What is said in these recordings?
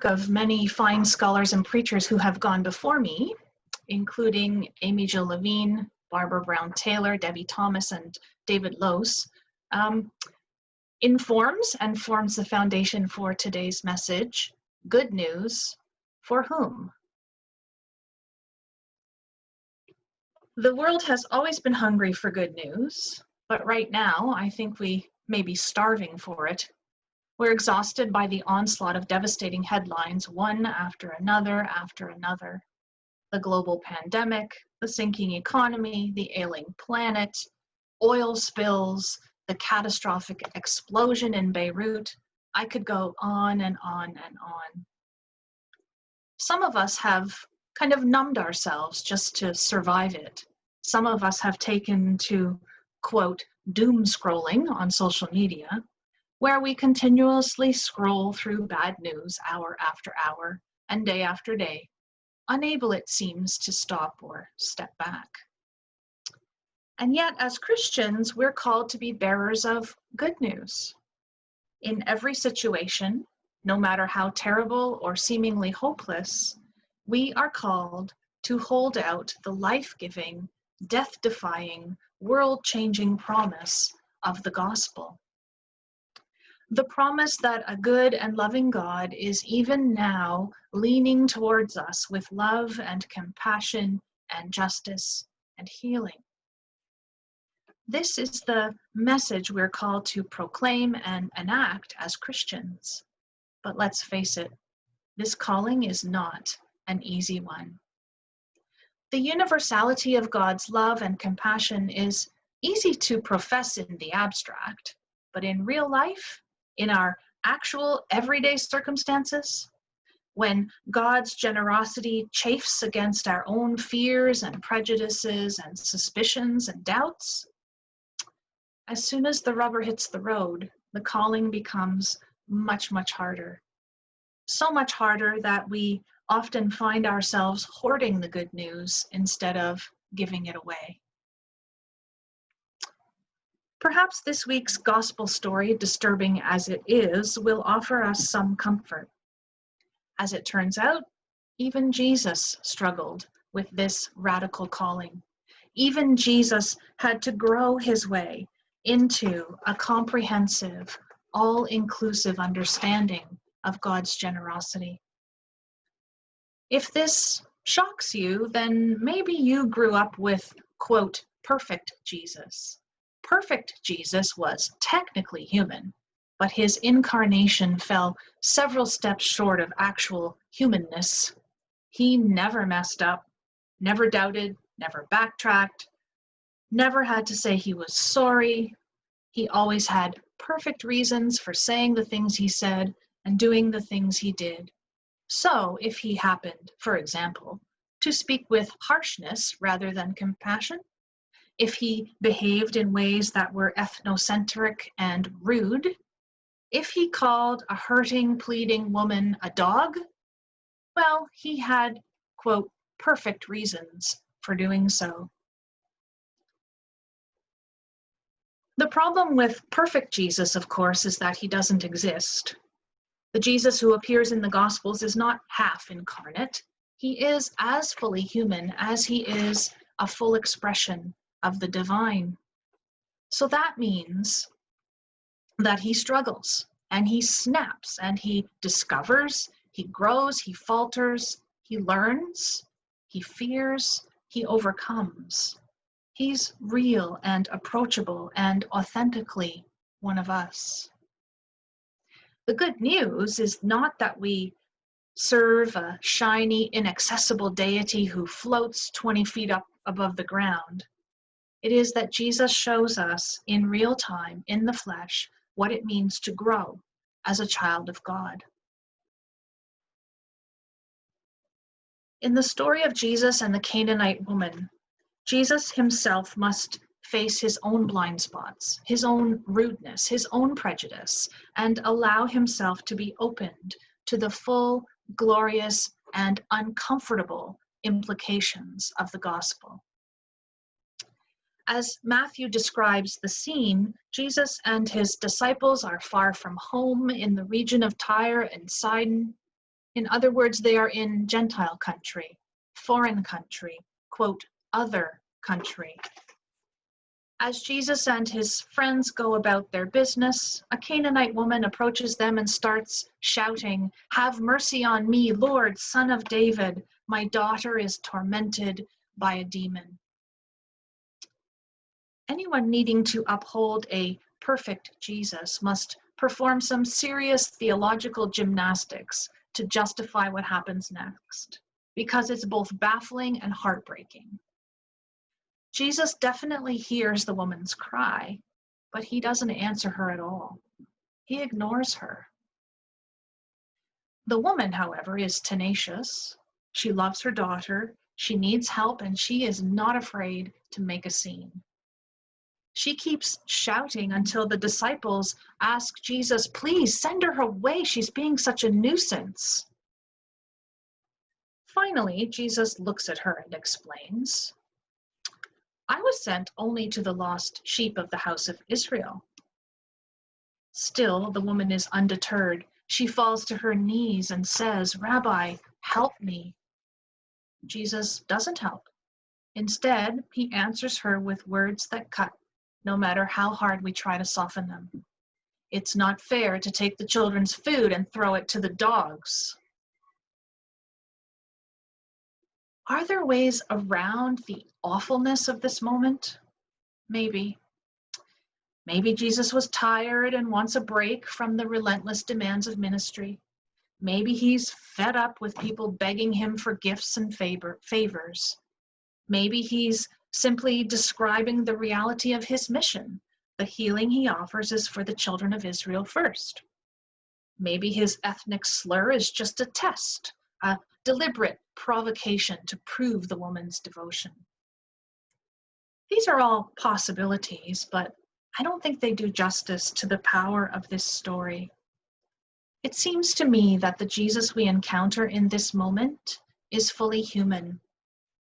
of many fine scholars and preachers who have gone before me, including Amy Jill Levine, Barbara Brown Taylor, Debbie Thomas, and David Lose, informs and forms the foundation for today's message. Good news for whom? The world has always been hungry for good news, but right now I think we may be starving for it. We're exhausted by the onslaught of devastating headlines, one after another. The global pandemic, the sinking economy, the ailing planet, oil spills, the catastrophic explosion in Beirut. I could go on and on and on. Some of us have kind of numbed ourselves just to survive it. Some of us have taken to, quote, doom scrolling on social media, where we continuously scroll through bad news hour after hour and day after day, unable, it seems, to stop or step back. And yet, as Christians, we're called to be bearers of good news. In every situation, no matter how terrible or seemingly hopeless, we are called to hold out the life-giving, death-defying, world-changing promise of the gospel. The promise that a good and loving God is even now leaning towards us with love and compassion and justice and healing. This is the message we're called to proclaim and enact as Christians. But let's face it, this calling is not an easy one. The universality of God's love and compassion is easy to profess in the abstract, but in real life, in our actual everyday circumstances, when God's generosity chafes against our own fears and prejudices and suspicions and doubts, as soon as the rubber hits the road, the calling becomes much, much harder. So much harder that we often find ourselves hoarding the good news instead of giving it away. Perhaps this week's gospel story, disturbing as it is, will offer us some comfort. As it turns out, even Jesus struggled with this radical calling. Even Jesus had to grow his way into a comprehensive, all-inclusive understanding of God's generosity. If this shocks you, then maybe you grew up with, quote, perfect Jesus. Perfect Jesus was technically human, but his incarnation fell several steps short of actual humanness. He never messed up, never doubted, never backtracked, never had to say he was sorry. He always had perfect reasons for saying the things he said and doing the things he did. So if he happened, for example, to speak with harshness rather than compassion, if he behaved in ways that were ethnocentric and rude, if he called a hurting, pleading woman a dog, well, he had, quote, perfect reasons for doing so. The problem with perfect Jesus, of course, is that he doesn't exist. The Jesus who appears in the Gospels is not half incarnate. He is as fully human as he is a full expression of the divine. So that means that he struggles and he snaps and he discovers, he grows, he falters, he learns, he fears, he overcomes. He's real and approachable and authentically one of us. The good news is not that we serve a shiny, inaccessible deity who floats 20 feet up above the ground. It is that Jesus shows us in real time, in the flesh, what it means to grow as a child of God. In the story of Jesus and the Canaanite woman, Jesus himself must face his own blind spots, his own rudeness, his own prejudice, and allow himself to be opened to the full, glorious, and uncomfortable implications of the gospel. As Matthew describes the scene, Jesus and his disciples are far from home in the region of Tyre and Sidon. In other words, they are in Gentile country, foreign country, quote, other country. As Jesus and his friends go about their business, a Canaanite woman approaches them and starts shouting, "Have mercy on me, Lord, Son of David. My daughter is tormented by a demon." Anyone needing to uphold a perfect Jesus must perform some serious theological gymnastics to justify what happens next, because it's both baffling and heartbreaking. Jesus definitely hears the woman's cry, but he doesn't answer her at all. He ignores her. The woman, however, is tenacious. She loves her daughter, she needs help, and she is not afraid to make a scene. She keeps shouting until the disciples ask Jesus, "Please send her away. She's being such a nuisance." Finally, Jesus looks at her and explains, "I was sent only to the lost sheep of the house of Israel." Still, the woman is undeterred. She falls to her knees and says, "Rabbi, help me." Jesus doesn't help. Instead, he answers her with words that cut, no matter how hard we try to soften them. "It's not fair to take the children's food and throw it to the dogs." Are there ways around the awfulness of this moment? Maybe. Maybe Jesus was tired and wants a break from the relentless demands of ministry. Maybe he's fed up with people begging him for gifts and favors. Maybe he's simply describing the reality of his mission. The healing he offers is for the children of Israel first. Maybe his ethnic slur is just a test, a deliberate provocation to prove the woman's devotion. These are all possibilities, but I don't think they do justice to the power of this story. It seems to me that the Jesus we encounter in this moment is fully human,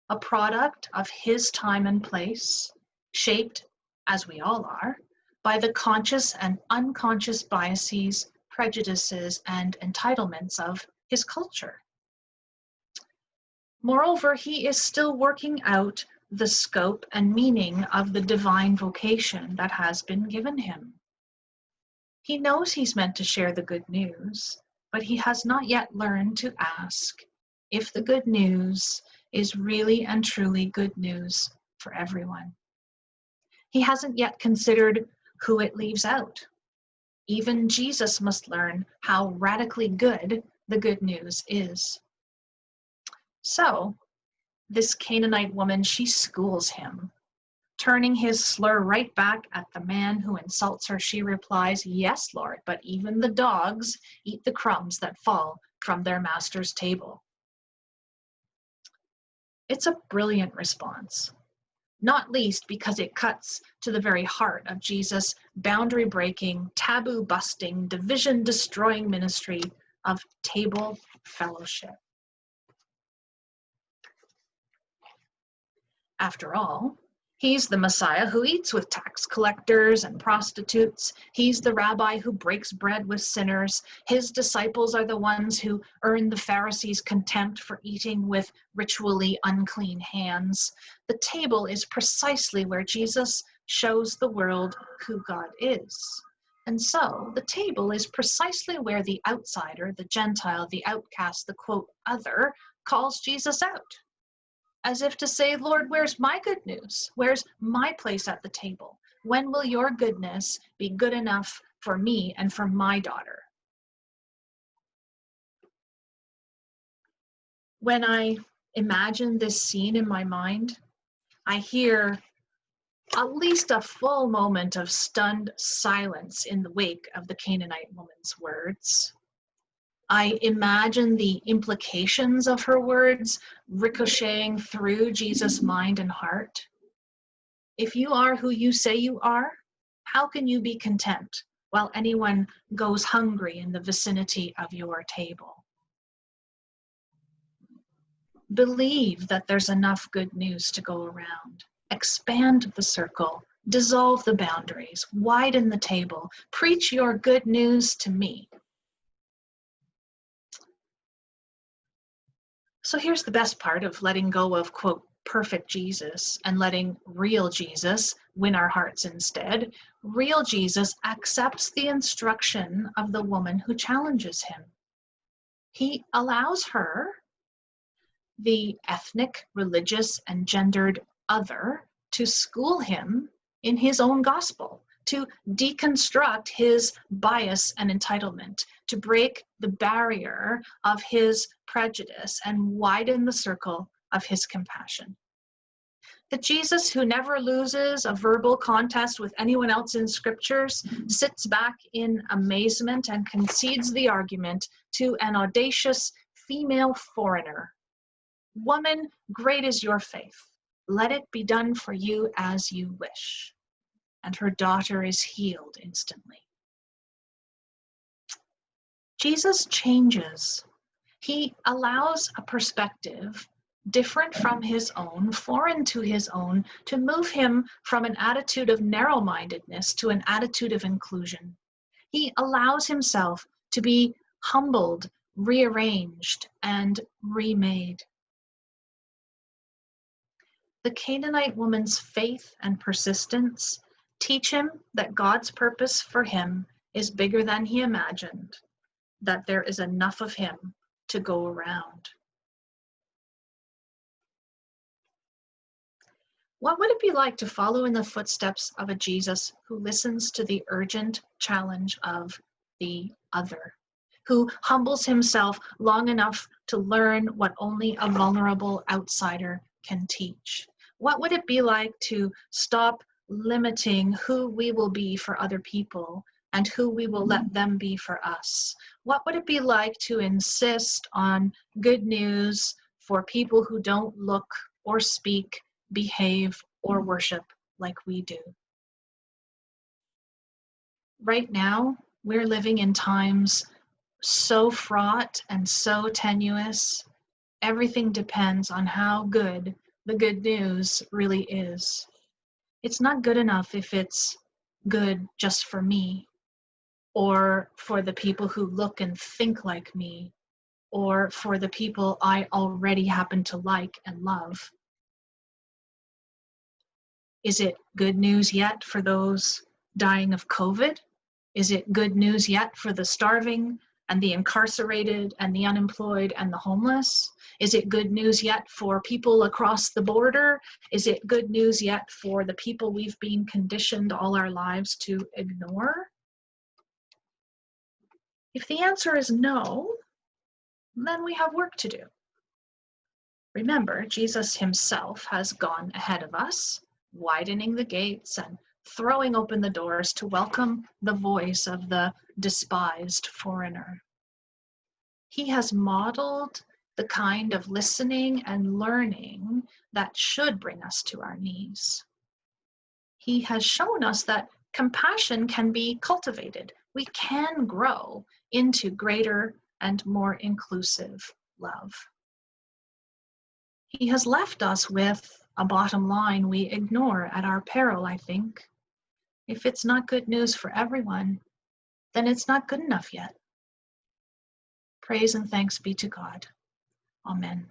a product of his time and place, shaped, as we all are, by the conscious and unconscious biases, prejudices, and entitlements of his culture. Moreover, he is still working out the scope and meaning of the divine vocation that has been given him. He knows he's meant to share the good news, but he has not yet learned to ask if the good news is really and truly good news for everyone. He hasn't yet considered who it leaves out. Even Jesus must learn how radically good the good news is. So, this Canaanite woman, she schools him. Turning his slur right back at the man who insults her, she replies, "Yes, Lord, but even the dogs eat the crumbs that fall from their master's table." It's a brilliant response, not least because it cuts to the very heart of Jesus' boundary-breaking, taboo-busting, division-destroying ministry of table fellowship. After all, he's the Messiah who eats with tax collectors and prostitutes. He's the rabbi who breaks bread with sinners. His disciples are the ones who earn the Pharisees' contempt for eating with ritually unclean hands. The table is precisely where Jesus shows the world who God is. And so, the table is precisely where the outsider, the Gentile, the outcast, the quote, other, calls Jesus out. As if to say, "Lord, where's my good news? Where's my place at the table? When will your goodness be good enough for me and for my daughter?" When I imagine this scene in my mind, I hear at least a full moment of stunned silence in the wake of the Canaanite woman's words. I imagine the implications of her words ricocheting through Jesus' mind and heart. If you are who you say you are, how can you be content while anyone goes hungry in the vicinity of your table? Believe that there's enough good news to go around. Expand the circle, dissolve the boundaries, widen the table, preach your good news to me. So here's the best part of letting go of, quote, perfect Jesus and letting real Jesus win our hearts instead. Real Jesus accepts the instruction of the woman who challenges him. He allows her, the ethnic, religious, and gendered other, to school him in his own gospel, to deconstruct his bias and entitlement, to break the barrier of his prejudice and widen the circle of his compassion. The Jesus who never loses a verbal contest with anyone else in scriptures sits back in amazement and concedes the argument to an audacious female foreigner. Woman, great is your faith. Let it be done for you as you wish. And her daughter is healed instantly. Jesus changes. He allows a perspective different from his own, foreign to his own, to move him from an attitude of narrow-mindedness to an attitude of inclusion. He allows himself to be humbled, rearranged, and remade. The Canaanite woman's faith and persistence teach him that God's purpose for him is bigger than he imagined, that there is enough of him to go around. What would it be like to follow in the footsteps of a Jesus who listens to the urgent challenge of the other, who humbles himself long enough to learn what only a vulnerable outsider can teach? What would it be like to stop limiting who we will be for other people and who we will let them be for us? What would it be like to insist on good news for people who don't look or speak, behave, or worship like we do? Right now, we're living in times so fraught and so tenuous. Everything depends on how good the good news really is. It's not good enough if it's good just for me, or for the people who look and think like me, or for the people I already happen to like and love. Is it good news yet for those dying of COVID? Is it good news yet for the starving and the incarcerated and the unemployed and the homeless? Is it good news yet for people across the border? Is it good news yet for the people we've been conditioned all our lives to ignore? If the answer is no, then we have work to do. Remember, Jesus himself has gone ahead of us, widening the gates and throwing open the doors to welcome the voice of the despised foreigner. He has modeled the kind of listening and learning that should bring us to our knees. He has shown us that compassion can be cultivated. We can grow into greater and more inclusive love. He has left us with a bottom line we ignore at our peril, I think. If it's not good news for everyone, then it's not good enough yet. Praise and thanks be to God. Amen.